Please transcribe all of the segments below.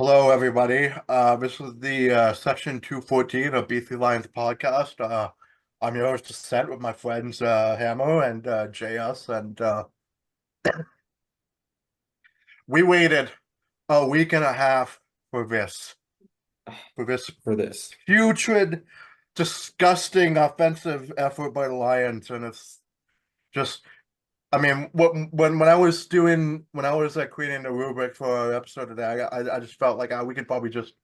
Hello, everybody. This is the section 214 of BC Lions podcast. I'm your host, Ascent, with my friends Hammer and JS, and we waited a week and a half for this, for this for this. putrid, disgusting offensive effort by the Lions, and it's just. I mean, when I was creating the rubric for our episode today, I just felt like we could probably just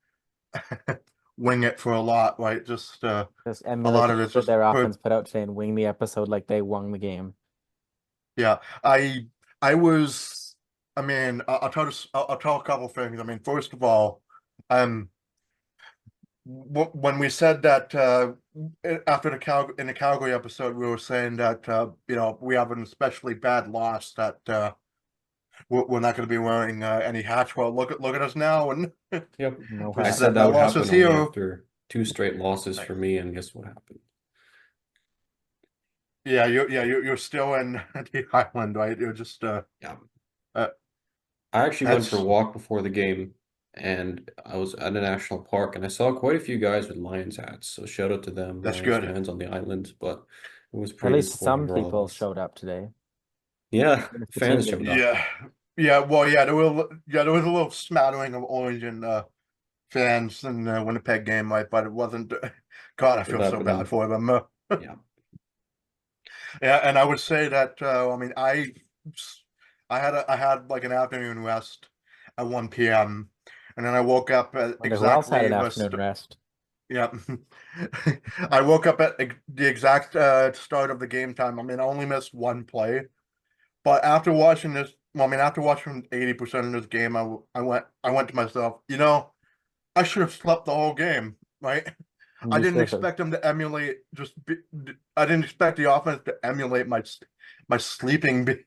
wing it for a lot, right? Just Just a emulate lot of it's just their offense put out today and wing the episode like they won the game. yeah. I was. I mean, I'll tell a couple things. I mean, first of all, um, when we said that after in the Calgary episode, we were saying that we have an especially bad loss that we're not going to be wearing any hats. Well, look at us now, and Yep. No I hat. said that would loss happen is only here. after 2 straight losses for me, and guess what happened? Yeah, you're still in the island, right? You're just Yeah. uh I actually went for a that's walk before the game, and I was at a national park, and I saw quite a few guys with Lions hats. So shout out to them, that's Lions good. fans on the island. But it was At pretty least disappointing some for all of people us. showed up today. Yeah, Even if the team fans didn't. showed up. Yeah. Yeah, well, there was a little smattering of orange and fans in the Winnipeg game, right? But it wasn't. God, I feel so bad for them. Yeah. Yeah, and I would say that I mean, I had like an afternoon rest at 1 p.m. and then I woke up at Wonder who else had exactly an the afternoon rest. yeah. I woke up at the exact start of the game time. I mean, I only missed one play, but after watching this, well, I mean, after watching 80% of this game, I went to myself, I should have slept the whole game, right? I You didn't should have. expect them to emulate I didn't expect the offense to emulate my sleeping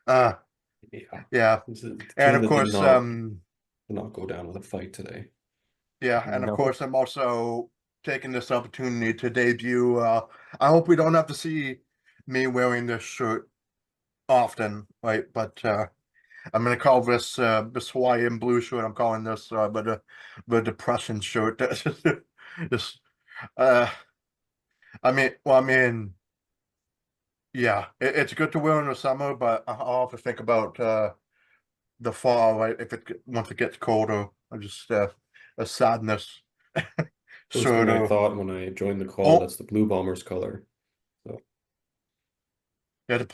uh Yeah. yeah. It's a And team of that did course not go down with a fight today. yeah, and of No. course I'm also taking this opportunity to debut I hope we don't have to see me wearing this shirt often, right? But I'm gonna call this Hawaiian blue shirt. I'm calling this the depression shirt. Just uh I mean, yeah, it's good to wear in the summer, but I'll have to think about the fall, right? If once it gets colder, I just a sadness First thing sort I of. thought when I joined the call, Oh, that's the Blue Bombers color. So yeah, the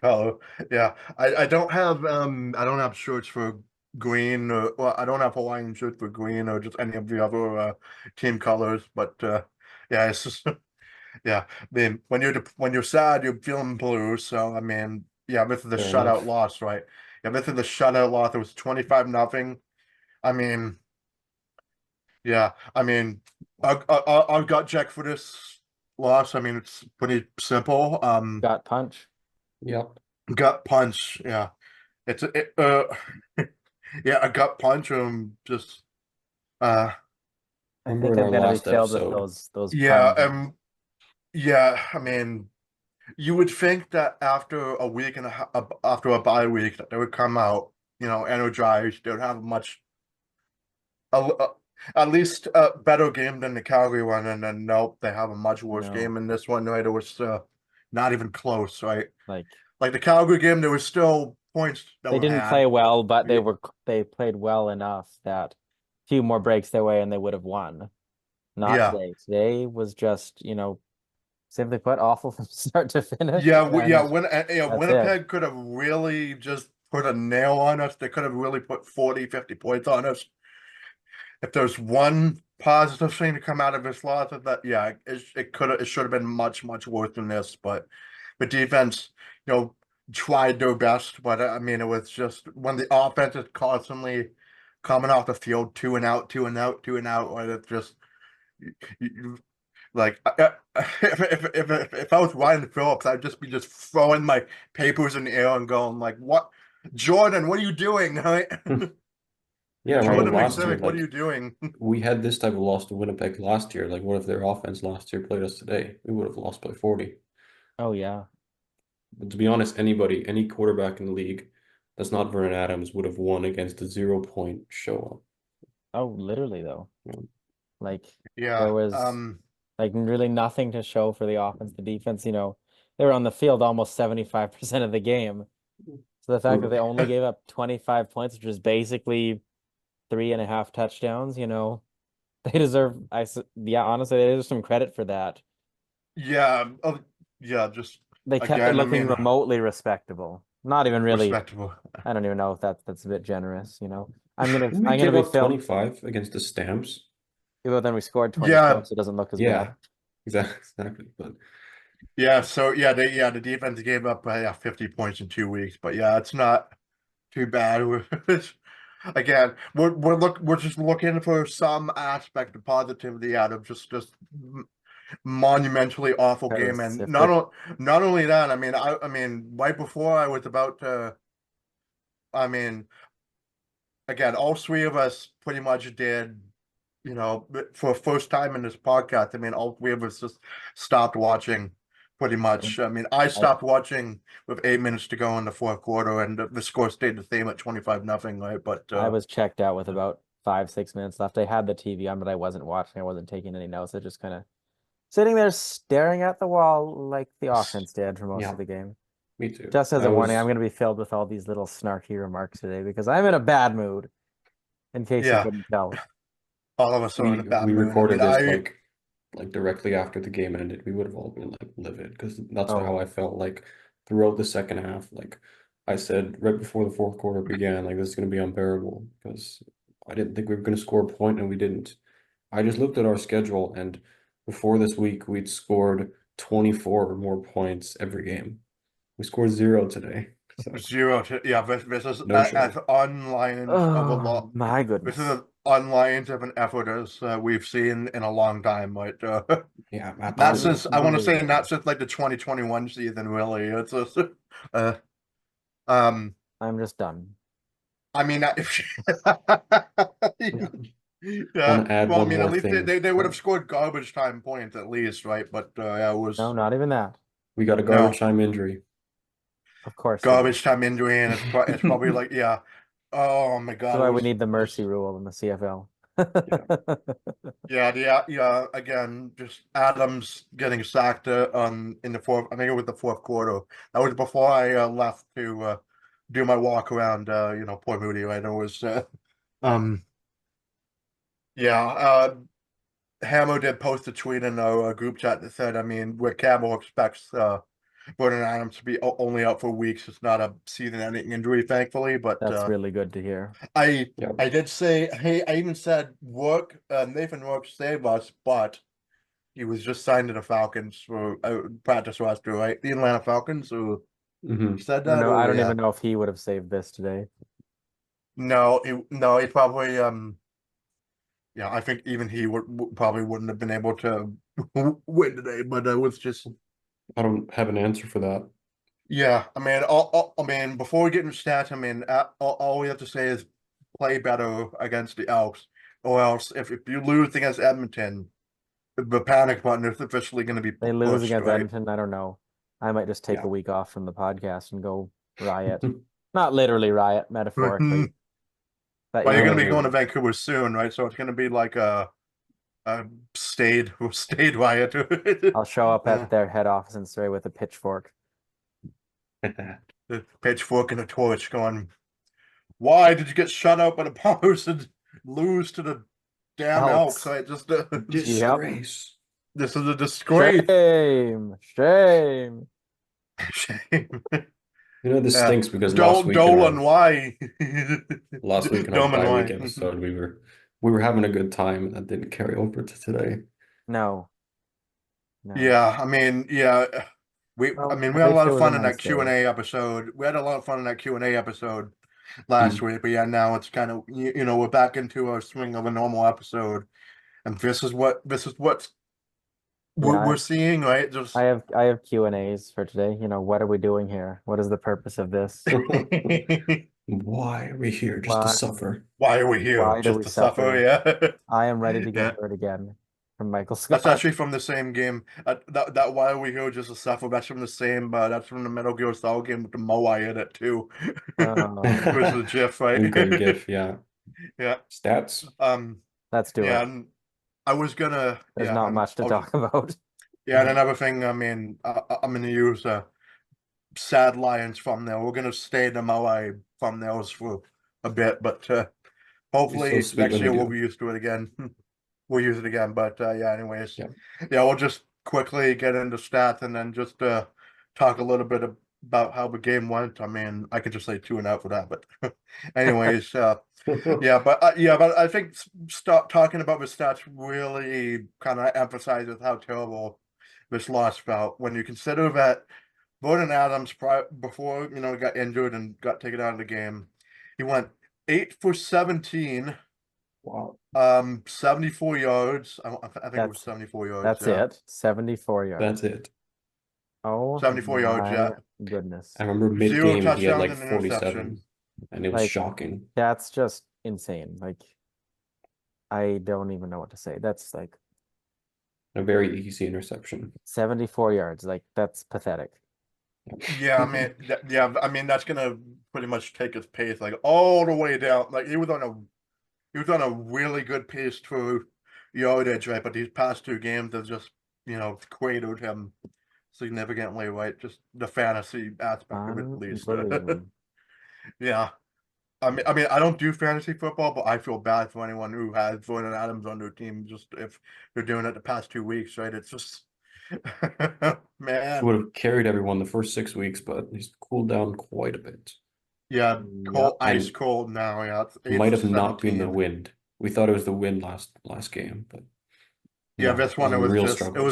color. Yeah, I don't have shirts for green or well, I don't have Hawaiian shirts for green or just any of the other team colors, but yeah, it's just yeah. I mean, when you're sad, you're feeling blue. So I mean, yeah, this is the fair shutout enough. loss, right? Yeah, this is the shutout loss. It was 25-0. I mean, yeah, I mean, I got Jack for this loss. I mean, it's pretty simple. Got punch. Yep. Gut punch. Yeah, yeah, a gut punch. Just uh, I Remember think in I'm our gonna be last filled with episode, those yeah, puns. yeah. I mean. You would think that after a week and after a bye week that they would come out, energized. They would have a much, a, at least a better game than the Calgary one, and then nope, they have a much worse No, game in this one. Right, it was not even close. Right, like like the Calgary game, there was still points that they were didn't had. play well, but Yeah, they played well enough that a few more breaks their way and they would have won. Not yeah, today. Today was just, simply put, awful from start to finish, yeah, yeah. and that's it. Winnipeg could have really just put a nail on us. They could have really put 40, 50 points on us. If there's one positive thing to come out of this loss, is that yeah, it should have been much worse than this. But the defense, you know, tried their best. But I mean, it was just when the offense is constantly coming off the field, two and out, two and out, two and out, and it's just like if I was Ryan Phillips, I'd just be just throwing my papers in the air and going like, "What, Jordan? What are you doing?" Right? yeah, remember Jordan last year, McCormick, what are like you doing? we had this type of loss to Winnipeg last year. Like, what if their offense last year played us today? We would have lost by 40. Oh yeah. But to be honest, any quarterback in the league that's not Vernon Adams would have won against a 0-point show up. Oh, literally though. Yeah. Like Yeah. there was like really nothing to show for the offense. The defense, you know, they were on the field almost 75% of the game. So the fact that they only gave up 25 points, which is basically 3.5 touchdowns, you know, they deserve, yeah, honestly, they deserve some credit for that. Yeah. Yeah. Just They kept it again, I looking mean, remotely respectable. Not even really. respectable. I don't even know if that's a bit generous, you know. Didn't we I'm give gonna be up filled. 25 against the Stamps? But then we scored 24, Yeah. so it doesn't look as Yeah, bad. exactly. But Yeah. So yeah, the defense gave up 50 points in 2 weeks, but yeah, it's not too bad. Again, we're just looking for some aspect of positivity out of just monumentally awful game, Because and if not only that, I mean, right before I was about to, I mean, again, all three of us pretty much did, you know, for the first time in this podcast. I mean, all three of us just stopped watching. Pretty much. I mean, I stopped watching with 8 minutes to go in the fourth quarter, and the score stayed the same at 25-0, right? But I was checked out with about 5-6 minutes left. I had the TV on, but I wasn't watching. I wasn't taking any notes. I just kind of sitting there staring at the wall like the offense did for most yeah, of the game. me too. Just as I a warning, I'm was going to be filled with all these little snarky remarks today because I'm in a bad mood, in case you yeah, couldn't tell. all of us are in a bad we mood. I recorded mean, this like directly after the game ended. We would have all been like livid because that's Oh. how I felt like throughout the second half. Like I said right before the fourth quarter began, like this is going to be unbearable because I didn't think we were going to score a point and we didn't. I just looked at our schedule and before this week we'd scored 24 or more points every game. We scored 0 today. So 0 to, yeah, this is no show. as unlines of a lot. Oh, my This goodness. is as unlines of an effort as we've seen in a long time. Right? Yeah, Not since I want to say not since like the 2021 season. Really, it's just, um. I'm just done. I mean, yeah. Want to add Well, I one mean, more at least thing. they would have scored garbage time points at least, right? But yeah, it was No, not even that. We got a no garbage time injury. Of course. they do. garbage time injury, and it's probably like, yeah. Oh my God, That's it why we was need the mercy just, rule in the CFL. yeah. Again, just Adams getting sacked in the fourth. I think it was the fourth quarter. That was before I left to do my walk around. You know, poor Moody. Right? It was um yeah. Hammer did post a tweet in our group chat that said, I mean, where Campbell expects Vernon Adams to be only out for weeks. It's not a season-ending injury, thankfully. But That's really good to hear. I Yeah. did say, hey, I even said Nathan Rourke saved us, but he was just signed to the Falcons for practice roster, right? The Atlanta Falcons, who said that? I don't yeah. even know if he would have saved this today. No, he probably yeah, I think even he probably wouldn't have been able to win today, but it was just. I don't have an answer for that. Yeah, I mean, I mean, before we get into stats, I mean, all we have to say is play better against the Elks, or else if you lose against Edmonton, the panic button is officially going to be They lose pushed, against right? Edmonton. I don't know. I might just take Yeah. a week off from the podcast and go riot. Not literally riot, metaphorically. But, Well, you you're know, going to be going to Vancouver soon, right? So it's going to be like a stayed riot. I'll show up at their head office in Surrey with a pitchfork. The pitchfork and a torch going, why did you get shut out by the Bombers and lose to the damn Elks? I just Disgrace. this is a disgrace. Shame. Shame. Shame. You know, this Yeah. stinks because last week Dolan, why? last week in our Dolan, bye why? week episode, we were having a good time and that didn't carry over to today. No. No. Yeah, I mean, yeah. Well, I mean, at we had a least lot it of was a fun in nice that day. Q&A episode. We had a lot of fun in that Q&A episode last week, but yeah, now it's kind of, you know, we're back into a swing of a normal episode, and this is what Yeah, we're seeing, right? Just I have Q&As for today. You know, what are we doing here? What is the purpose of this? Why are we here just to Why? suffer? why are we here? Why do Just we to suffer? suffer? Yeah. I am ready to get Yeah. hurt again. from Michael That's Scott. actually from the same game. That While We Hear Just a Suffer, that's from the same. That's from the Metal Gear Solid game with the Moai in it too. Oh, It was the GIF, right? Great GIF, yeah. Yeah. Stats. let's do Yeah. it. And I was gonna. There's Yeah. not much to I'll just, talk about. yeah. And another thing. I mean, I'm gonna use Sad Lions thumbnail. We're gonna stay in the Moai thumbnails for a bit, but Be so hopefully sweet next when we year we'll do. be used to it again. We'll use it again. But yeah, anyways, Yeah. yeah, we'll just quickly get into stats and then just talk a little bit about how the game went. I mean, I could just say 2-0 for that, but anyways, but I think start talking about the stats really kind of emphasizes how terrible this loss felt when you consider that Vernon Adams, before he got injured and got taken out of the game, he went 8 for 17. Wow. 74 yards. I think it was That's 74 yards. that's Yeah. it. 74 yards. That's it. Oh 74 yards. my Yeah. goodness. I remember 0 mid-game he had touchdowns like and an 47, interception. and it was Like, shocking. that's just insane. Like, I don't even know what to say. That's like A very easy interception. 74 yards. Like, that's pathetic. Yeah, I mean, I mean that's gonna pretty much take his pace like all the way down. Like he was on a really good pace for yardage, right? But these past two games have just cradled him significantly, right? Just the fantasy aspect of it, at least. Unbelievable. Yeah. I mean, I don't do fantasy football, but I feel bad for anyone who has Vernon Adams on their team. Just if they're doing it the past 2 weeks, right? It's just, He man, would have carried everyone the first 6 weeks, but he's cooled down quite a bit. yeah, Yep. ice And cold now. Yeah, it's it 8 might for have not been the 17. wind. We thought it was the wind last game, but Yeah, no, this one some real struggles. it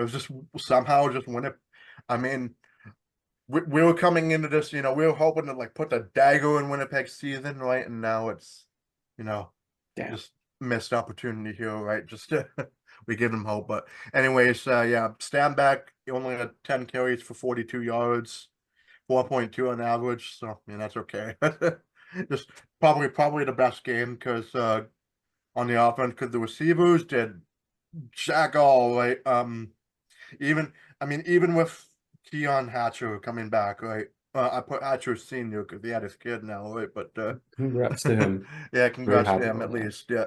was just somehow just when it. I mean, we were coming into this, we were hoping to like put the dagger in Winnipeg season, right? And now it's, you know, Damn. just missed opportunity here, right? Just we give him hope, but anyways, yeah, stand back. He only had 10 carries for 42 yards, 4.2 on average. So I mean that's okay. Just probably the best game because on the offense, because the receivers did jack all right. Even even with Keon Hatcher coming back, right? I put Hatcher Senior because he had his kid now, right? But Congrats to him. yeah, Very congrats to happy him about at that. least. Yeah,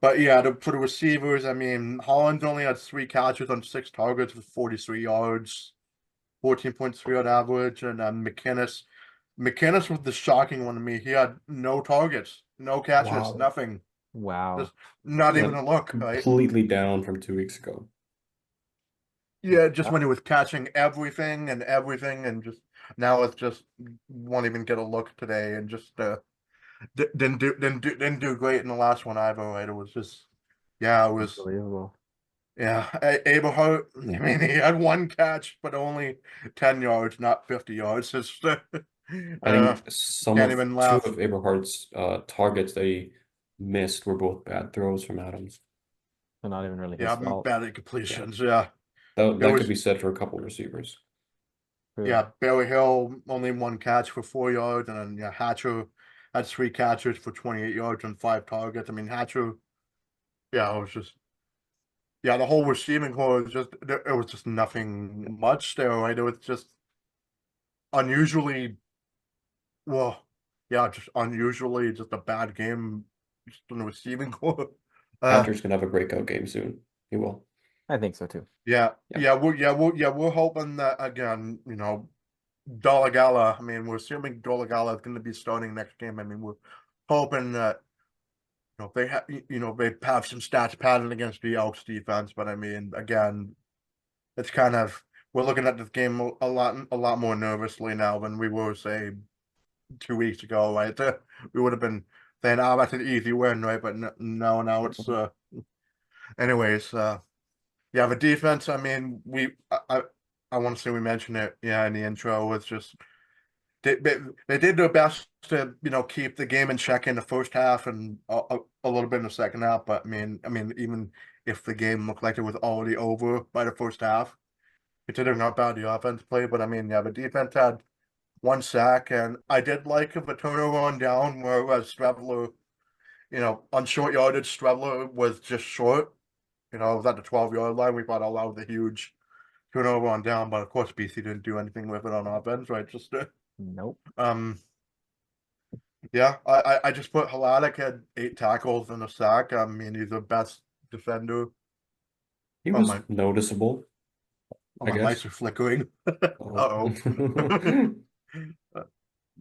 but yeah, for the receivers, I mean, Holland's only had 3 catches on 6 targets with 43 yards, 14.3 on average, and McKinnis was the shocking one to me. He had no targets, no catches, Wow. nothing, Wow. just not even Like a look, right? completely down from 2 weeks ago. Yeah, just when he was catching everything and just now it's just won't even get a look today and just didn't do great in the last one either, right? It was just yeah, it was Unbelievable. yeah. Aberhart, I mean he had 1 catch but only 10 yards, not 50 yards. It's I think some can't of even two laugh. of Eberhard's targets that he missed were both bad throws from Adams. So not even really his Yeah, fault. bad Yeah. completions. Yeah. It That could was be said for a couple of receivers. True. yeah, Barry Hill only 1 catch for 4 yards, and then yeah, Hatcher had 3 catches for 28 yards and 5 targets. I mean, Hatcher, yeah, it was just yeah, the whole receiving core was just it was just nothing much there, right? It was just unusually well, yeah, just unusually just a bad game just in the receiving core. Uh, Hatcher's gonna have a breakout game soon. He will. I think so too. yeah, Yeah. we're hoping that again, Dolegala. I mean, we're assuming Dolegala is going to be starting next game. I mean, we're hoping that they have they have some stats padded against the Elks defense, but I mean, again, it's kind of we're looking at this game a lot more nervously now than we were say 2 weeks ago, right? We would have been saying, "Oh, that's an easy win," right? But no, now it's anyways. Yeah, the defense. I mean, I want to say we mentioned it, yeah, in the intro. Was just they did their best to keep the game in check in the first half and a little bit in the second half. But I mean, even if the game looked like it was already over by the first half, considering how bad the offense played. But I mean, yeah, the defense had 1 sack, and I did like the turnover on down where Strebler, on short yardage, Strebler was just short. You know, it was at the 12-yard line. We thought, oh, that was a huge turnover on down, but of course BC didn't do anything with it on offense, right? Just Nope. yeah, I just put Haladic had 8 tackles and a sack. I mean, he's the best defender. He Oh was my, noticeable, oh, I my mice guess. are flickering. Oh.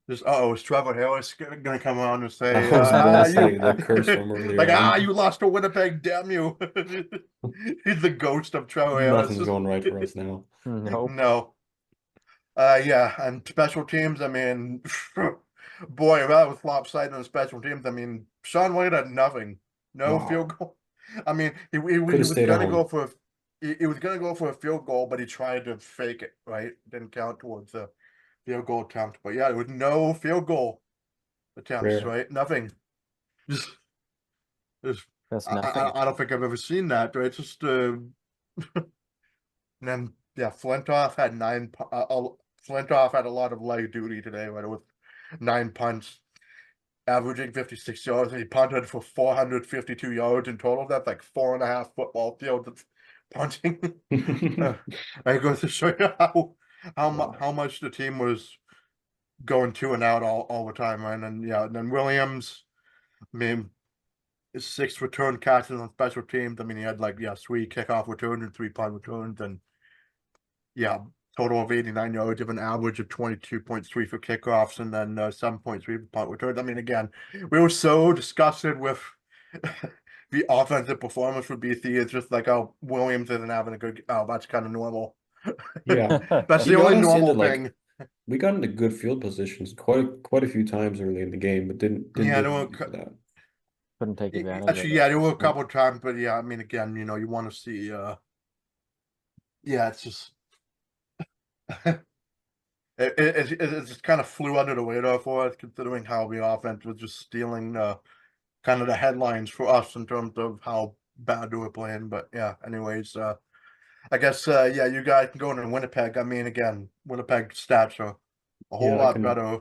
Just is Trevor Harris gonna come on and I say, was gonna you say the curse from earlier like on. you lost to Winnipeg, damn you. He's the ghost of Trevor Harris. Nothing's going right for us now. Nope. No. Yeah, and special teams, I mean, boy, that was lopsided on special teams. I mean, Sean Wade had nothing, no Wow. field goal. I mean, he Could have was stayed gonna home. go for he was gonna go for a field goal, but he tried to fake it, right? Didn't count towards the field goal attempt. But yeah, there was no field goal attempts, Rare. right? Nothing. Just Nothing. I don't think I've ever seen that, right? It's just and then yeah, Flintoff had Flintoff had a lot of leg duty today, right? With 9 punts, averaging 56 yards, and he punted for 452 yards in total. That's like 4.5 football fields of punting. I goes to show you Wow. how much the team was going to and out all the time, right? And yeah, and then Williams, I mean, his 6 return catches on special teams. I mean, he had like 3 kickoff returns and 3 punt returns, and yeah, total of 89 yards of an average of 22.3 for kickoffs, and then 7.3 for punt returns. I mean, again, we were so disgusted with the offensive performance for BC. It's just like, oh, Williams isn't having a good. Oh, that's kind of normal. Yeah. That's He the got only us into normal thing. we got into good field positions quite a few times early in the game, but didn't Yeah, do there were anything for that. Couldn't take advantage of actually, it. yeah, there were a couple of times, but yeah, I mean, again, you want to see. Yeah, it's just. It just kind of flew under the radar for us, considering how the offense was just stealing kind of the headlines for us in terms of how bad they were playing. But yeah, anyways, I guess yeah, you guys can go into Winnipeg. I mean, again, Winnipeg stats are a whole Yeah, lot better.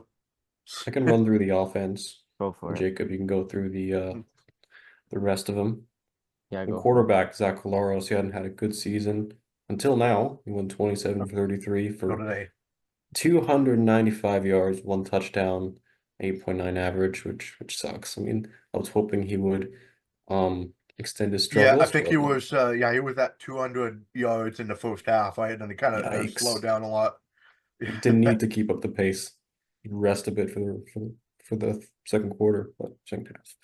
I can run through the offense. Go for it. Jacob, you can go through the rest of them. Yeah, The go for it. quarterback, Zach Collaros, he hadn't had a good season until now. He went 27 for 33 So for today, 295 yards, 1 touchdown, 8.9 average, which sucks. I mean, I was hoping he would extend his yeah, I struggles, think but he was yeah, he was at 200 yards in the first half, right? And he kind of slowed yikes. down a lot. Didn't need to keep up the pace. Rest a bit for the second quarter, but second half.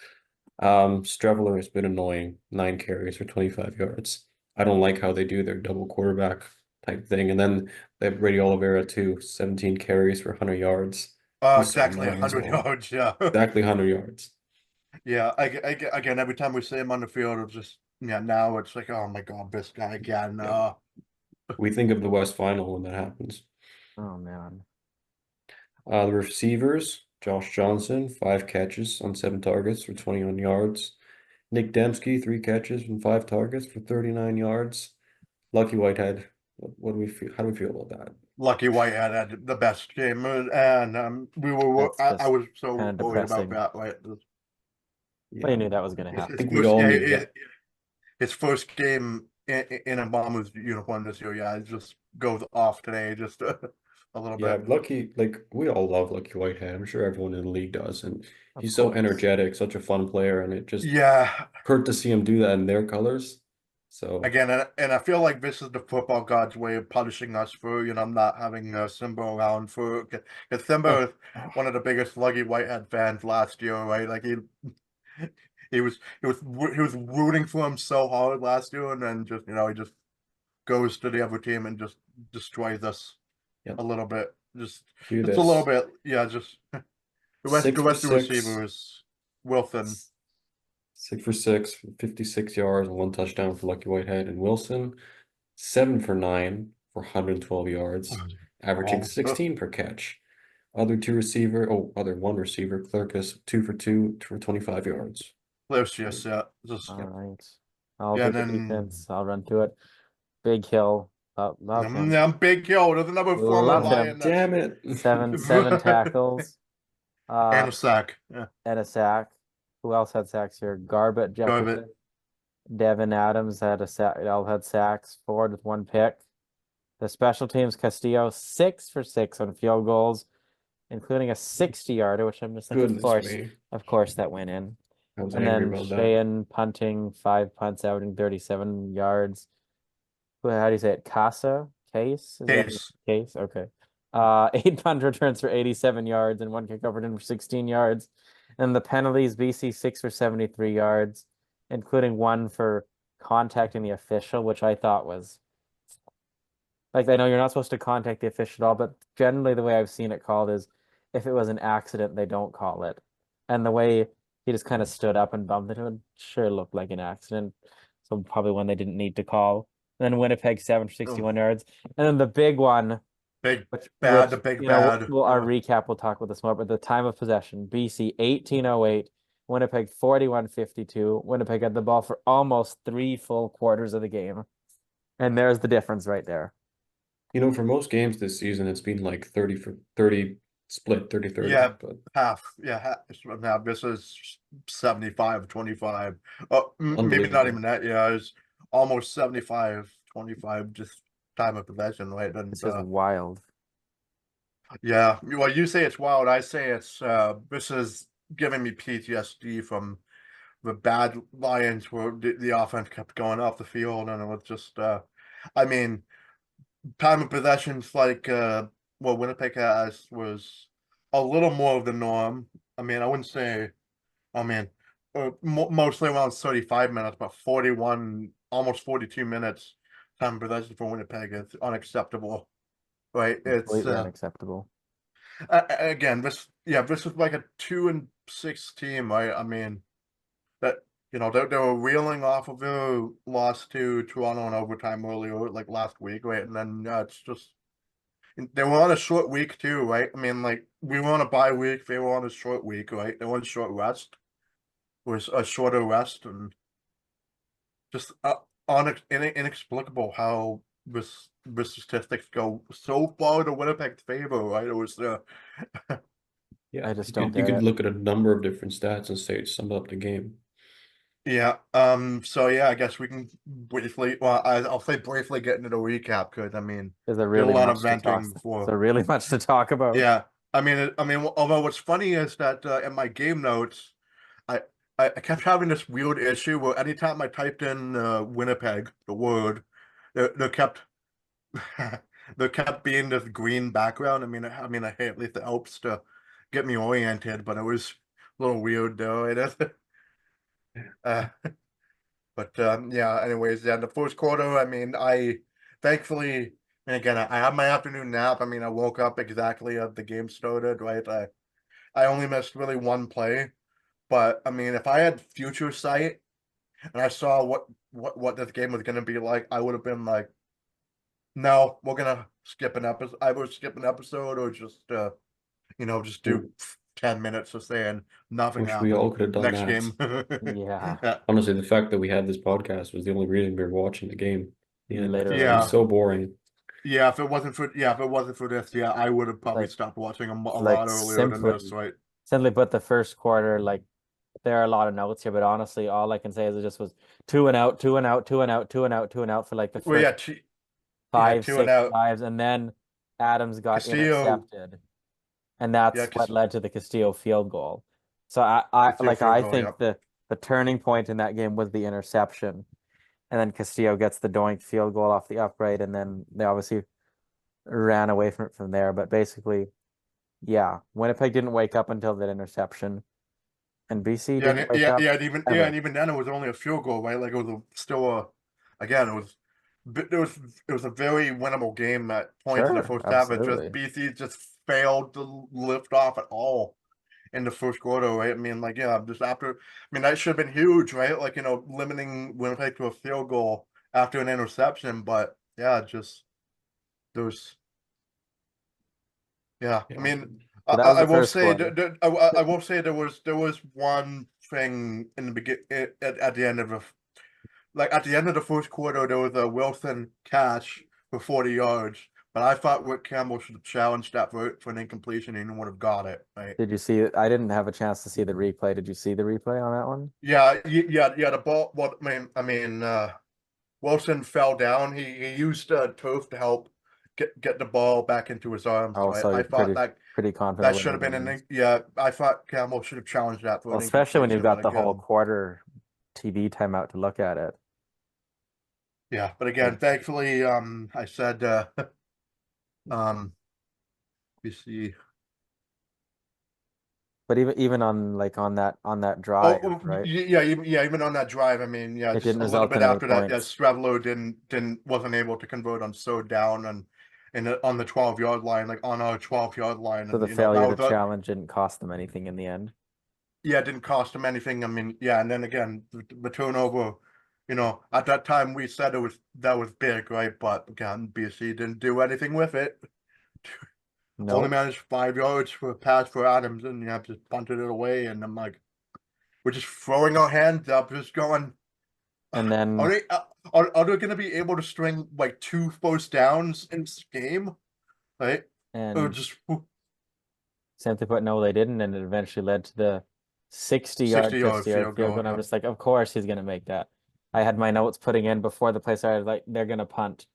Streveler has been annoying. 9 carries for 25 yards. I don't like how they do their double quarterback type thing. And then they have Brady Oliveira too, 17 carries for 100 yards. He's so Exactly annoying as 100 well. yards, yeah. Exactly 100 yards. Yeah, again, every time we see him on the field, it's just yeah. Now it's like, oh my god, this guy again. Yeah. We think of the West Final when that happens. Oh man. The receivers, Josh Johnson, 5 catches on 7 targets for 21 yards. Nick Dembski, 3 catches and 5 targets for 39 yards. Lucky Whitehead, what do we feel? How do we feel about that? Lucky Whitehead had the best game, and we were. That's I was so kinda worried about depressing. that. Right, But you knew that was gonna I happen. think we all knew that. His first game in a Bombers uniform this year. Yeah, it just goes off today, just a little Yeah, bit. Lucky, like we all love Lucky Whitehead. I'm sure everyone in the league does, and Of he's so course. energetic, such a fun player, and it just Yeah, hurt to see him do that in their colors. So again, and I feel like this is the football gods' way of punishing us for not having Simba around for because Simba is one of the biggest Lucky Whitehead fans last year, right? Like he was rooting for him so hard last year, and then just he just goes to the other team and just destroys us Yep. a little bit. do Just a little this. bit, yeah. Just the rest 6 for of the 6. receivers, Wilson. 6 for 6, 56 yards and 1 touchdown for Lucky Whitehead and Wilson. 7 for 9 for 112 yards, averaging 16 per catch. Other 1 receiver, Clerkus, 2 for 2 for 25 yards. Lucius, yeah. Just All right. I'll yeah, do the then defense. I'll run through it. Big Hill. Love him. I'm Big Hill. There's another former Love Lion. him. Damn it. Seven tackles. And a sack. Yeah. And a sack. Who else had sacks here? Garbett, Jefferson. Devin Adams had a sack. All had sacks. Ford with 1 pick. The special teams, Castillo 6 for 6 on field goals, including a 60-yarder, which I'm just like, Goodness me. of course that went in. I was And angry then about that. Sheehan punting 5 punts, averaging 37 yards. How do you say it? Case? Is that Case. Case? Okay. 8 punt returns for 87 yards and 1 kickoff return for 16 yards. And the penalties, BC 6 for 73 yards, including 1 for contacting the official, which I thought was like, I know you're not supposed to contact the official at all, but generally the way I've seen it called is if it was an accident, they don't call it. And the way he just kind of stood up and bumped into it sure looked like an accident. So probably one they didn't need to call. And then Winnipeg 7 for 61 yards. And then the big one, Big which bad, the big bad. our recap, we'll talk about this more, but the time of possession, BC 18:08, Winnipeg 41:52. Winnipeg had the ball for almost 3 full quarters of the game. And there's the difference right there. You know, for most games this season, it's been like 30 for 30 split, 30-30. Yeah, But half. Yeah, half. Now this is 75-25. Oh, maybe not unbelievable. even that. Yeah, it's almost 75-25. Just time of possession, right? And This is wild. yeah, well, you say it's wild. I say it's this is giving me PTSD from the bad Lions where the offense kept going off the field, and it was just I mean, time of possessions like what Winnipeg has was a little more of the norm. I mean, I wouldn't say, I mean, mostly around 35 minutes, but 41, almost 42 minutes time of possession for Winnipeg is unacceptable, right? It's Completely unacceptable. again, this is like a 2-6 team, right? I mean, that they were reeling off of their loss to Toronto in overtime earlier, like last week, right? And then it's just they were on a short week too, right? I mean, like we were on a bye week, they were on a short week, right? They were on short rest, it was a shorter rest, and just inexplicable how the statistics go so far to Winnipeg's favor, right? It was Yeah, I just don't you get could it. look at a number of different stats and say it summed up the game. yeah. So yeah, I guess we can briefly. Well, I'll say briefly get into the recap because I mean, There's a did a really lot of much to talk. venting There's for. a really much to talk about. Yeah, I mean, although what's funny is that in my game notes, I I kept having this weird issue where anytime I typed in Winnipeg, the word, there kept there kept being this green background. I hey, at least it helps to get me oriented, but it was a little weird though. It is. Uh, But yeah, anyways, yeah, the first quarter, I mean, I thankfully, and again, I had my afternoon nap. I mean, I woke up exactly as the game started, right? I only missed really one play, but I mean, if I had future sight and I saw what this game was gonna be like, I would have been like, no, we're gonna skip an episode. I would skip an episode or just just do 10 minutes of saying nothing Wish we all happened. could have done Next that. game. Yeah, Yeah. Honestly, the fact that we had this podcast was the only reason we were watching the game. Yeah, it literally. was Yeah. so boring. Yeah, if it wasn't for this, yeah, I would have probably Like stopped watching a like lot earlier than this, simply right? simply put, the first quarter, like there are a lot of notes here, but honestly, all I can say is it just was 2 and out, 2 and out, 2 and out, 2 and out, 2 and out for like the Well, first yeah, five, two and six out. drives, and then Adams got Castillo, intercepted, and that's yeah, what led to the Castillo field goal. So I Castillo like field I goal, yeah. think the turning point in that game was the interception, and then Castillo gets the doink field goal off the upright, and then they obviously ran away from it from there. But basically, yeah, Winnipeg didn't wake up until that interception, and BC Yeah, didn't wake up and ever. even then it was only a field goal, right? Like it was still again, it was a very winnable game at points in the Sure, first half. It just absolutely. BC just failed to lift off at all in the first quarter, right? I mean, like, yeah, just after, I mean, that should have been huge, right? Like, limiting Winnipeg to a field goal after an interception, but yeah, just there's, yeah. I Yeah. mean, So that was I the will first say quarter. that I will say there was one thing in the at the end of at the end of the first quarter, there was a Wilson catch for 40 yards. But I thought Rick Campbell should have challenged that for an incompletion and he would have got it, right? Did you see it? I didn't have a chance to see the replay. Did you see the replay on that one? Yeah, yeah. The ball. What I mean, Wilson fell down. He used turf to help get the ball back into his arms. Oh, So so I you're thought pretty confident that with should it have been was. yeah. I thought Campbell should have challenged that for Well, an especially when you've incompletion, got but the whole again, quarter TV timeout to look at it. yeah. But again, thankfully, I said, you see. But even on like on that Oh, drive, right? yeah, even on that drive, I mean, yeah, It just didn't a little result bit in any after that, yeah, points. Stravelo wasn't able to convert on third down and on the 12-yard line, like on our 12-yard line, So and the that failure to was challenge didn't cost them anything in the end. yeah, it didn't cost him anything. I mean, yeah, and then again, the turnover, at that time we said that was big, right? But again, BC didn't do anything with it. Only No. managed 5 yards for a pass for Adams, and just punted it away. And I'm like, we're just throwing our hands up, just going. And then Are they going to be able to string like 2 first downs in this game, right? Or and just simply put, no, they didn't, and it eventually led to the 60-yard, 60-yard 50-yard field field goal. goal? And I'm Yeah. just like, of course he's gonna make that. I had my notes putting in before the play started, like they're gonna punt.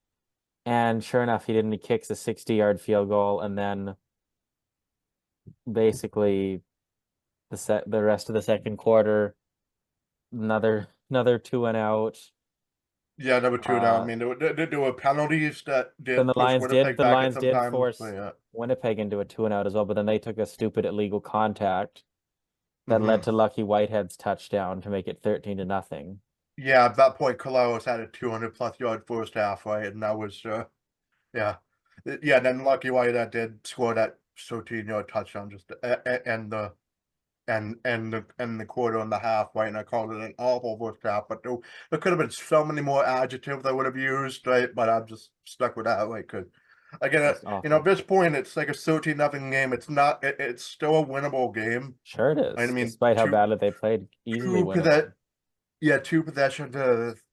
And sure enough, he didn't. He kicks a 60-yard field goal, and then basically the rest of the second quarter, another 2 and out. Yeah, number 2 down. I Uh, mean, there were penalties that then did the push Lions did Winnipeg the back at Lions some did times. But force yeah. Winnipeg into a 2 and out as well, but then they took a stupid illegal contact that Mm-hmm. led to Lucky Whitehead's touchdown to make it 13-0. Yeah, at that point, Colaros had a 200+ yard first half, right? And that was, yeah. Yeah, then Lucky Whitehead did score that 13-yard touchdown just and the quarter and the half, right? And I called it an awful first half, but there could have been so many more adjectives I would have used, right? But I'm just stuck with that, right? Because again, That's awful. at this point, it's like a 13-0 game. It's not. It's still a winnable game. Sure it Right? I is, mean, despite how badly they played, easily winnable. yeah, 2 possessions.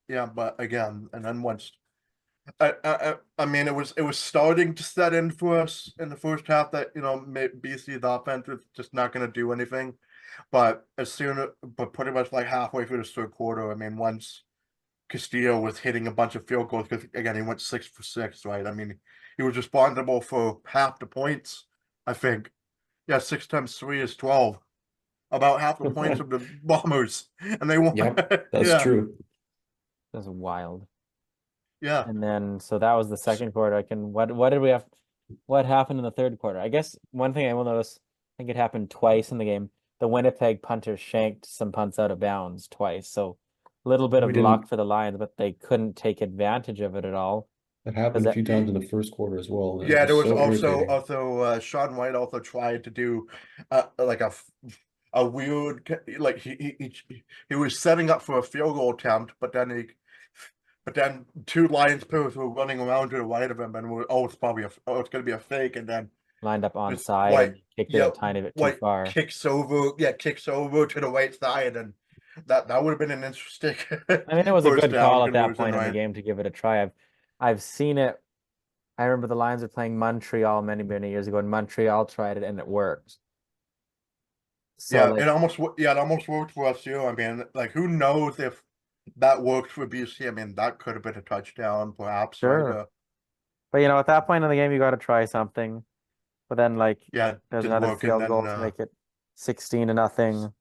Yeah, but again, and then once. I mean, it was starting to set in for us in the first half that BC's offense was just not going to do anything, but but pretty much like halfway through the third quarter, I mean, once Castillo was hitting a bunch of field goals because again he went 6 for 6, right? I mean, he was responsible for half the points, I think. Yeah, 6 times 3 is 12. About half the points of the Bombers, and they won. Yep, that's Yeah, true. That's wild. yeah. And then so that was the second quarter. What did we have? What happened in the third quarter? I guess one thing I will notice, I think it happened twice in the game. The Winnipeg punter shanked some punts out of bounds twice. So a little bit We of luck didn't. for the Lions, but they couldn't take advantage of it at all. That happened a Because few times in the first quarter as well. And it Yeah, there was was so also irritating. Sean White also tried to do like a weird like he was setting up for a field goal attempt, but then 2 Lions players were running around to the right of him, and it's gonna be a fake, and then lined up on this side White and kicked it yeah a tiny bit too White far. kicks over to the right side, and that would have been an interesting I mean, it was a first good down call at that conversion, point in the right? game to give it a try. I've seen it. I remember the Lions were playing Montreal many years ago, and Montreal tried it and it worked. So Yeah, like, it almost worked for us too. I mean, like who knows if that worked for BC? I mean, that could have been a touchdown, perhaps, right? sure. But at that point in the game, you got to try something. But then like Yeah, there's didn't another work, and field goal then to make it 16-0.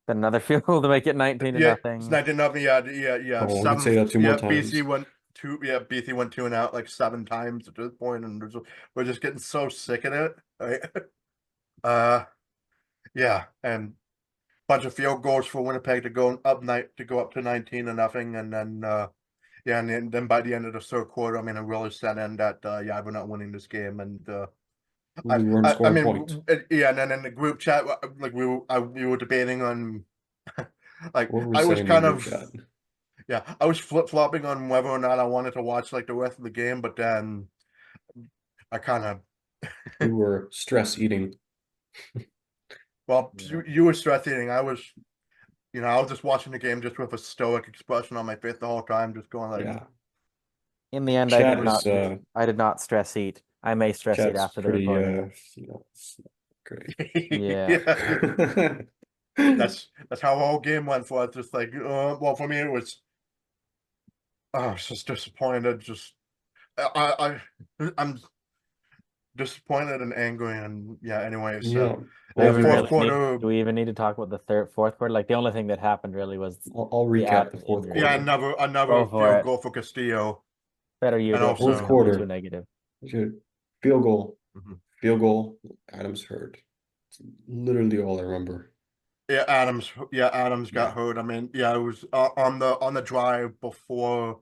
Then another field goal to make it 19 to yeah, it's nothing. 19-0. Yeah. Oh, we could say that two more times. BC went 2 and out like 7 times at this point, and we're just getting so sick of it, right? Yeah, and bunch of field goals for Winnipeg to go up to 19-0, and then yeah, and then by the end of the third quarter, I mean, it really set in that yeah, we're not winning this game, and We weren't I scoring points. mean, yeah, and then in the group chat, like we were debating on, like What were we I was saying in the kind group of chat? yeah, I was flip-flopping on whether or not I wanted to watch like the rest of the game, but then I kind of We were stress eating. well, Yeah. you were stress eating. I was I was just watching the game just with a stoic expression on my face the whole time, just going like, Yeah. In the end, Chat is I did not stress eat. I may stress eat chat's after the pretty recording. it's not great. Yeah. That's how the whole game went for us. Just like, well, for me, it was, I was just disappointed. Just, I'm disappointed and angry, and yeah. Anyway, Yeah. so Do yeah, we fourth really quarter. do we even need to talk about the fourth quarter? Like the only thing that happened really was I'll recap the Adams fourth injury. Yeah, quarter. another Go for field it. goal for Castillo, Better you and do it than Fourth me. also, Don't be too quarter. negative. Should field goal. Mhm. Field goal. Adams hurt. It's literally all I remember. Yeah, Adams Yeah. got hurt. I mean, yeah, it was on the drive before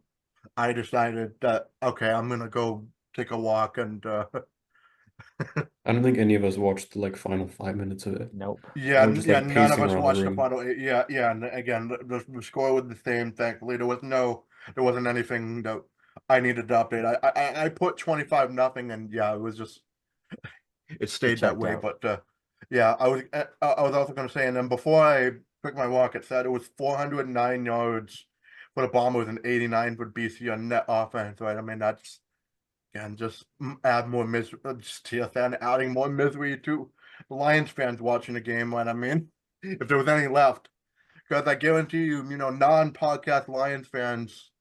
I decided that okay, I'm gonna go take a walk and I don't think any of us watched the like final 5 minutes of it. Nope. I was just yeah, like none of pacing us around the watched the room. final. Yeah, and again, the score was the same. Thankfully, there wasn't anything that I needed to update. I put 25-0, and yeah, it was just it stayed that checked way. out. But yeah, I was also going to say, and then before I took my walk, it said it was 409 yards for the Bombers and 89 for BC on net offense. Right? I mean, that's again just add more misery. Just TSN adding more misery to the Lions fans watching the game. Right? I mean, if there was any left, because I guarantee you, non-podcast Lions fans.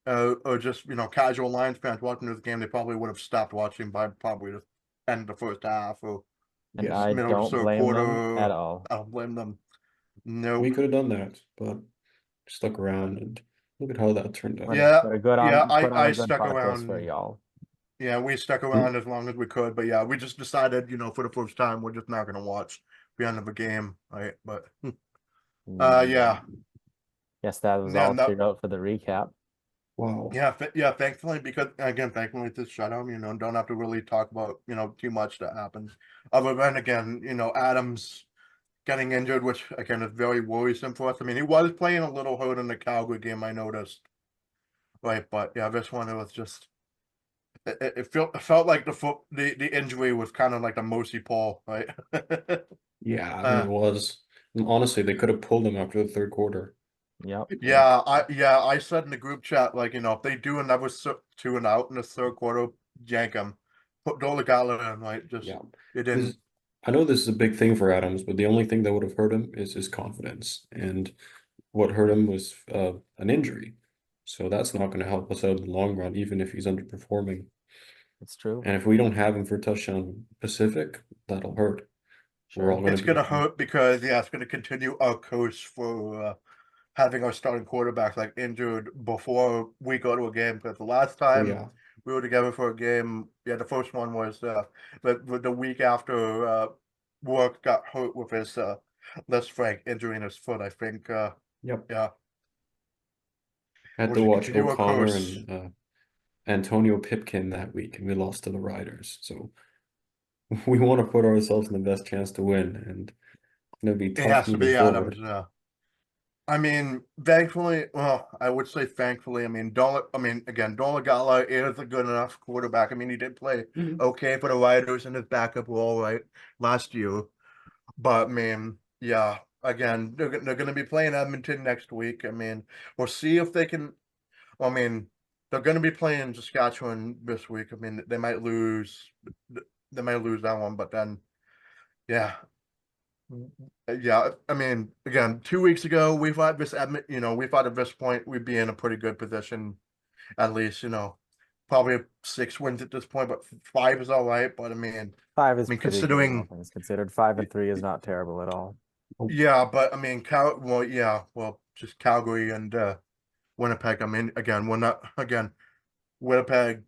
Or just casual Lions fans watching this game, they probably would have stopped watching by probably the end of the first half or And Yes. I middle of the don't third blame them quarter. at all. I don't blame them. We Nope. could have done that, but stuck around and look at how that turned out. Yeah, But a good yeah. on put on I a good stuck podcast for around. y'all. Yeah, we stuck Hmm? around as long as we could, but yeah, we just decided, for the first time, we're just not going to watch the end of a game, right? But yeah, Yes, that was yeah, all no, cleared out for the recap. Wow. yeah. Thankfully, because again, thankfully with this shutdown, don't have to really talk about too much that happens. Other than again, Adams getting injured, which again is very worrisome for us. I mean, he was playing a little hurt in the Calgary game, I noticed. Right, but yeah, this one it was just it felt like the injury was kind of like the Mosi Paul, right? Yeah, uh, it was. And honestly, they could have pulled him after the third quarter. Yep. I said in the group chat, like, if they do another 2-and-out in the third quarter, yank him. Put Dolegala in, like, just Yeah. it This didn't. I know this is a big thing for Adams, but the only thing that would have hurt him is his confidence. And what hurt him was an injury. So that's not going to help us out in the long run, even if he's underperforming. It's true. And if we don't have him for touchdown Pacific, that'll hurt. We're all Sure. going It's to be gonna hurt because it's gonna continue our course for having our starting quarterbacks like injured before we go to a game. Because the last oh time yeah. we were together for a game, yeah, the first one was but the week after Work got hurt with his Les Frank injury in his foot. I think Yep. yeah, Had we're to just watch continue our O'Connor course. and Antonio Pipkin that week, and we lost to the Riders. So we want to put ourselves in the best chance to win, and it's going to be It tough has to moving be Adams. forward. I mean, thankfully, well, I would say thankfully. I mean, again, Dolegala is a good enough quarterback. I mean, he did play Mhm. okay for the Riders in his backup role, right, last year. But man, yeah, again, they're going to be playing Edmonton next week. I mean, we'll see if they can. I mean, they're going to be playing Saskatchewan this week. I mean, they might lose. They might lose that one, but then, yeah, yeah, I mean, again, 2 weeks ago, we thought we thought at this point we'd be in a pretty good position, at least, probably 6 wins at this point, but 5 is all right. But I mean, 5 is pretty good, all considering, things considered. 5-3 is not terrible at all. yeah, but I mean, just Calgary and Winnipeg. I mean, again, Winnipeg,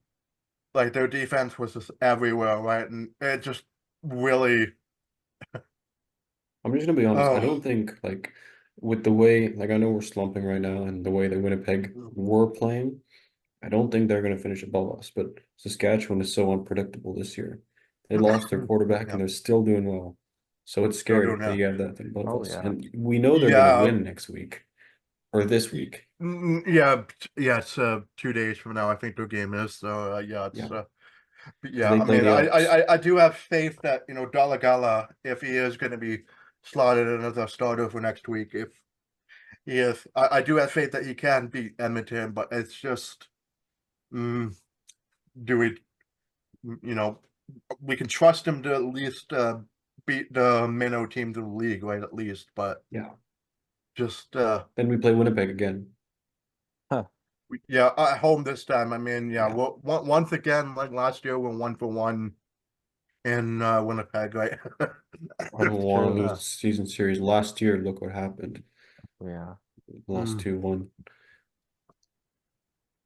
like their defense was just everywhere, right, and it just really, I'm just gonna be honest. I oh, don't think like with the way like I know we're slumping right now and the way that Winnipeg were playing, I don't think they're gonna finish above us. But Saskatchewan is so unpredictable this year. They lost their quarterback and yeah, they're still doing well. So it's they're scary doing that that. you have that thing above Oh us. yeah. And we know they're gonna Yeah, win next week or this week. Yeah, it's 2 days from now. I think their game is. So yeah, it's Yeah. but Because yeah. they I play mean, the Elks. I do have faith that Dalagala, if he is going to be slotted in as a starter for next week, if he is, I do have faith that he can beat Edmonton. But it's just mm, do we, you know, we can trust him to at least beat the minnow teams of the league, right? At least, but Yeah. just Then we play Winnipeg again. yeah, at home this time. I mean, yeah, Yeah. well, once again, like last year, we're 1-for-1 in Winnipeg, right? I don't want to lose Uh, the season series. Last year, look what happened. Yeah. Lost 2-1.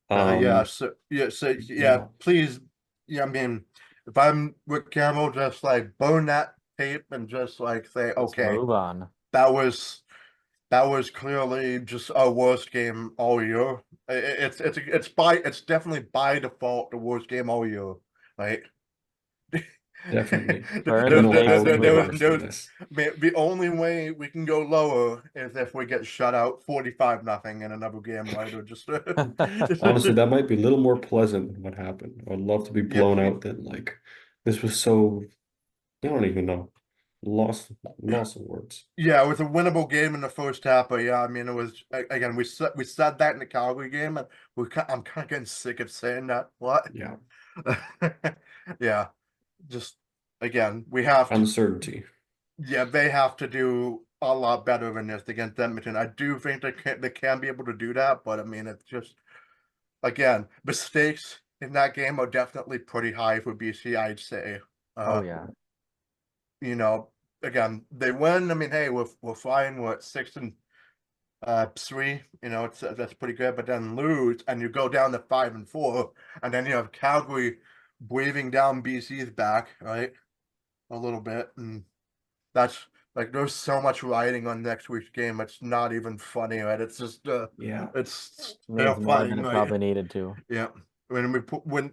yeah, so Yeah. please, yeah, I mean, if I'm with Campbell, just like burn that tape and just like say, Let's okay, move on. that was clearly just our worst game all year. It's definitely by default the worst game all year, right? Definitely. Burn I don't the know tapes how it and can get move worse on. than this. The only way we can go lower is if we get shut out 45-0 in another game, right? Or just Honestly, that might be a little more pleasant than what happened. I'd love to be yeah, blown out than like this was so I don't even know. Lost of words. yeah, it was a winnable game in the first half, but yeah, I mean, it was again we said that in the Calgary game, and I'm kind of getting sick of saying that. What? Yeah. Yeah, just again, we have to. Uncertainty. Yeah, they have to do a lot better than this against Edmonton. I do think they can be able to do that, but I mean, it's just again, mistakes in that game are definitely pretty high for BC, I'd say. Oh yeah. You know, again, they win. I mean, hey, we're fine. We're at 6-3. You know, that's pretty good. But then lose, and you go down to 5-4, and then you have Calgary breathing down BC's back, right? A little bit, and that's like there's so much riding on next week's game. It's not even funny, right? It's just Yeah. it's Means more than terrifying, it right? probably needed to. Yeah. When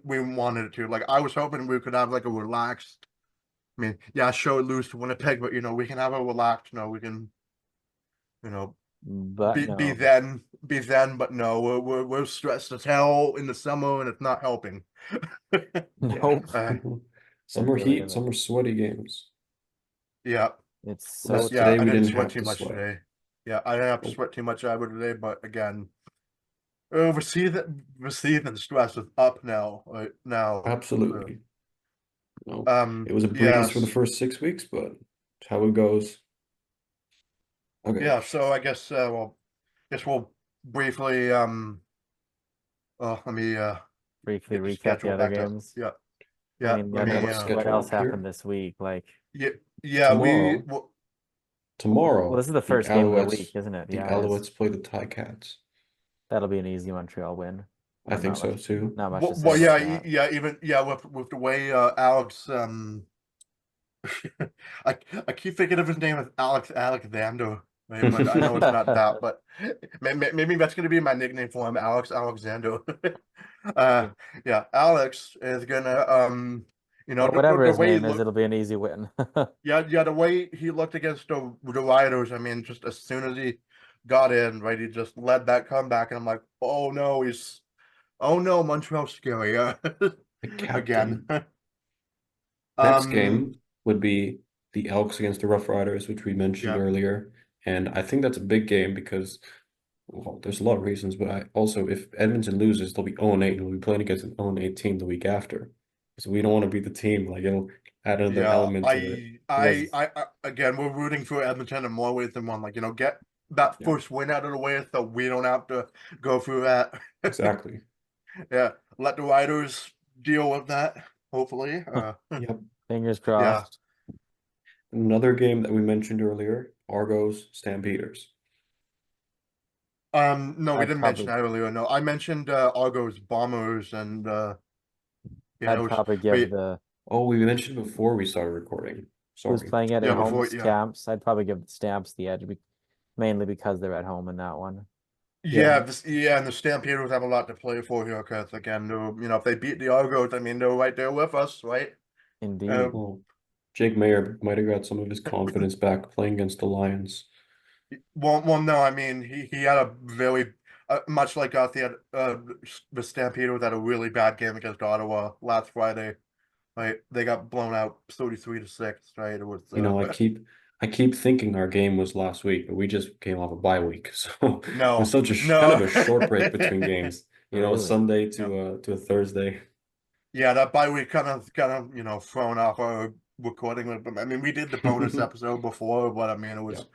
we wanted it to. Like I was hoping we could have like a relaxed. I mean, yeah, sure, lose to Winnipeg, but we can have a relaxed. We can, you know, But be no. then, but no, we're stressed as hell in the summer, and it's not helping. Yeah. Nope. Uh, Some are Really heat, isn't. some are sweaty games. yeah, It's At so least yeah, today I we didn't didn't sweat have too to much sweat. today. Yeah, I didn't have to Oh, sweat too much either today, but again, receiving stress is up now. Right now, absolutely. No. It was a breeze for the yes, first 6 weeks, but it's how it goes. Okay. yeah. So I guess guess we'll briefly let me briefly get the recap the schedule other back up. games. Yeah, I yeah. mean, I Let got me my what schedule else up happened here. this week? Like, yeah. Tomorrow, Well, well, this is the first game of the week, isn't it? The Yeah, it is. Alouettes play the Ticats. That'll be an easy Montreal win. I think so too. Not much to say well, about yeah, that. yeah. Even with the way Alex I keep thinking of his name as Alex Alexander, right? But I know it's not that. But maybe that's gonna be my nickname for him, Alex Alexander. uh, yeah, Alex is gonna Well, whatever the his way he name is, looked. it'll be an easy win. Yeah, the way he looked against the Riders. I mean, just as soon as he got in, right, he just led that comeback, and I'm like, oh no, Montreal's scary The again. captain. Next um, game would be the Elks against the Rough Riders, which we mentioned yeah, earlier. And I think that's a big game because, well, there's a lot of reasons, but I also, if Edmonton loses, they'll be 0-8 and we'll be playing against an 0-8 team the week after. So we don't want to be the team, like, it'll add another yeah. element to it. Because I again, we're rooting for Edmonton in more ways than one. Like, get that Yeah, first win out of the way, so we don't have to go through that. exactly. Yeah, let the Riders deal with that. Hopefully, Yep. fingers yeah. crossed. Another game that we mentioned earlier, Argos, Stampeders. No, we I'd didn't mention probably that earlier. No, I mentioned Argos Bombers, and yeah, it I'd was probably give wait, the Oh, we mentioned before we started recording. who's Sorry. playing it at yeah, home before, yeah. Stamps. I'd probably give the Stamps the edge, mainly because they're at home in that one. Yeah. And the Stampeders have a lot to play for here, because again, if they beat the Argos, I mean, they're right there with us, right? Uh, Indeed. Well, Jake Mayer might have got some of his confidence back playing against the Lions. well, no, I mean, he had a very much like us. He had the Stampeders had a really bad game against Ottawa last Friday. Right, they got blown out 33-6. Right, it was You know, I keep thinking our game was last week, but we just came off a bye week. So it was no, such a kind of no. a short break between games. You know, Really? Sunday to a Thursday. Yeah, that bye week kind of thrown off our recording. I mean, we did the bonus episode before, but I mean, it was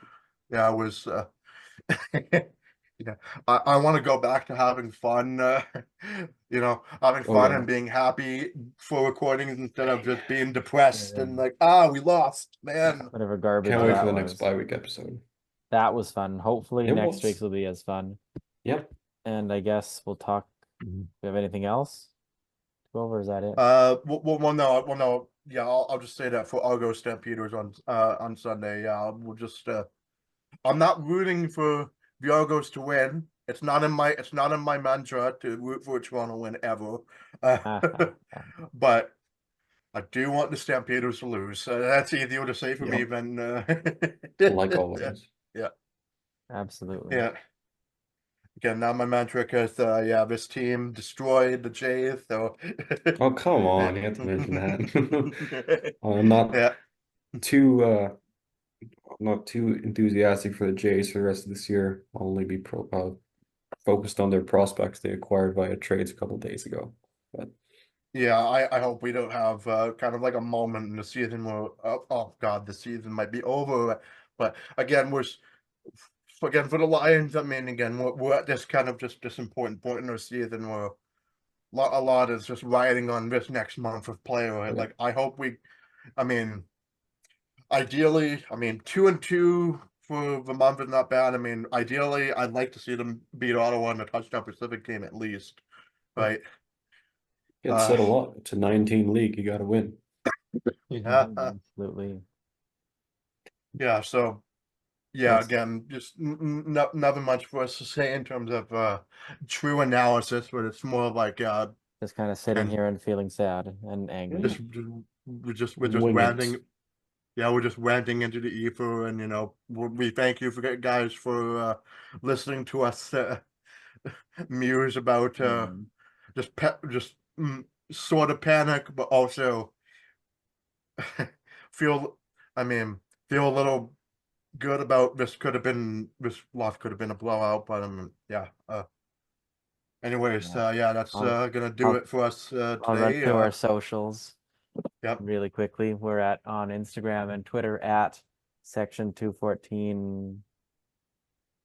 it was. Yeah, I want to go back to having fun. Having Oh fun yeah. and being happy for recordings instead of just being depressed Yeah. and like, we lost, man. Whatever garbage Can't wait for that the next was. bye week episode. That was fun. Hopefully It next was. week's will be as fun. Yep. And I guess we'll talk. Do we have anything else to go over? Is that it? No. Yeah, I'll just say that for Argo Stampeders on Sunday. Yeah, we'll just. I'm not rooting for the Argos to win. It's not in my mantra to root for Toronto win ever. But I do want the Stampeders to lose. That's easier to say for me than Like always. Yeah. Absolutely. Yeah. Again, not my mantra because this team destroyed the Jays. So. Oh come on, you have to mention that. I'm not too enthusiastic for the Jays for the rest of this year. I'll only be focused on their prospects they acquired via trades a couple days ago. But yeah, I hope we don't have kind of like a moment in the season where oh god, the season might be over. But again, for the Lions, I mean, again, we're at this kind of just this important point in our season where a lot is just riding on this next month of play. Right? Like I hope I mean, ideally, 2-2 for the month is not bad. I mean, ideally, I'd like to see them beat Ottawa in the Touchdown Pacific game at least, right? it's said a lot. It's a 19 league. You got to win. Yeah, Absolutely. yeah. So, yeah, again, just nothing much for us to say in terms of true analysis, but it's more like Just kind of sitting here and feeling sad and angry. we're just Wing ranting. it. Yeah, we're just ranting into the ether, and we thank you for guys for listening to us muse about just sort of panic, but also feel feel a little good about this loss could have been a blowout, but yeah. Anyways, that's gonna do it for us today. I'll run through our socials. Yep. Really quickly. We're on Instagram and Twitter at Section 214.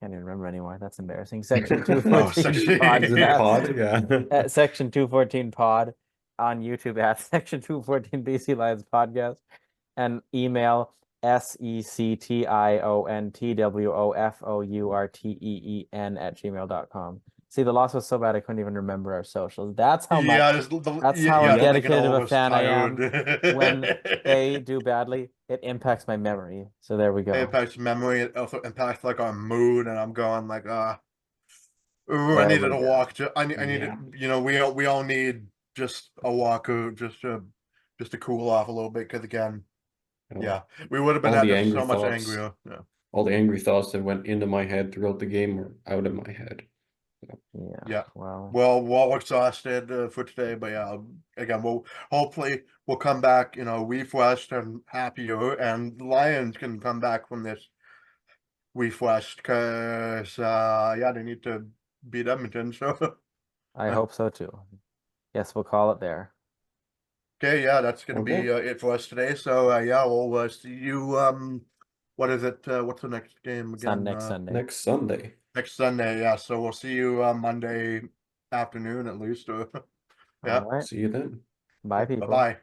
Can't even remember anymore. That's embarrassing. Section 214 pod. Yeah. At Section 214 Pod, on YouTube at Section 214 BC Lions Podcast, and email sectiontwofourteen@gmail.com. See, the loss was so bad I couldn't even remember our socials. That's how much. That's how dedicated of a fan I am. When they do badly, it impacts my memory. So there we go. It impacts memory. It also impacts like our mood, and I'm going like, I needed a walk. I needed, we all need just a walk, or just to cool off a little bit. Because again, we would have been at so much angrier. Yeah. All the angry thoughts that went into my head throughout the game were out of my head. Yeah. Well, we're exhausted for today, but again, hopefully we'll come back, refreshed and happier, and the Lions can come back from this refreshed because they need to beat Edmonton. So I hope so too. Yes, we'll call it there. okay, that's gonna be it for us today. So we'll see you. What is it? What's the next game again? Next Sunday. Next Sunday. Next Sunday, yeah. So we'll see you Monday afternoon at least. All right. See you then. Bye, people. Bye-bye.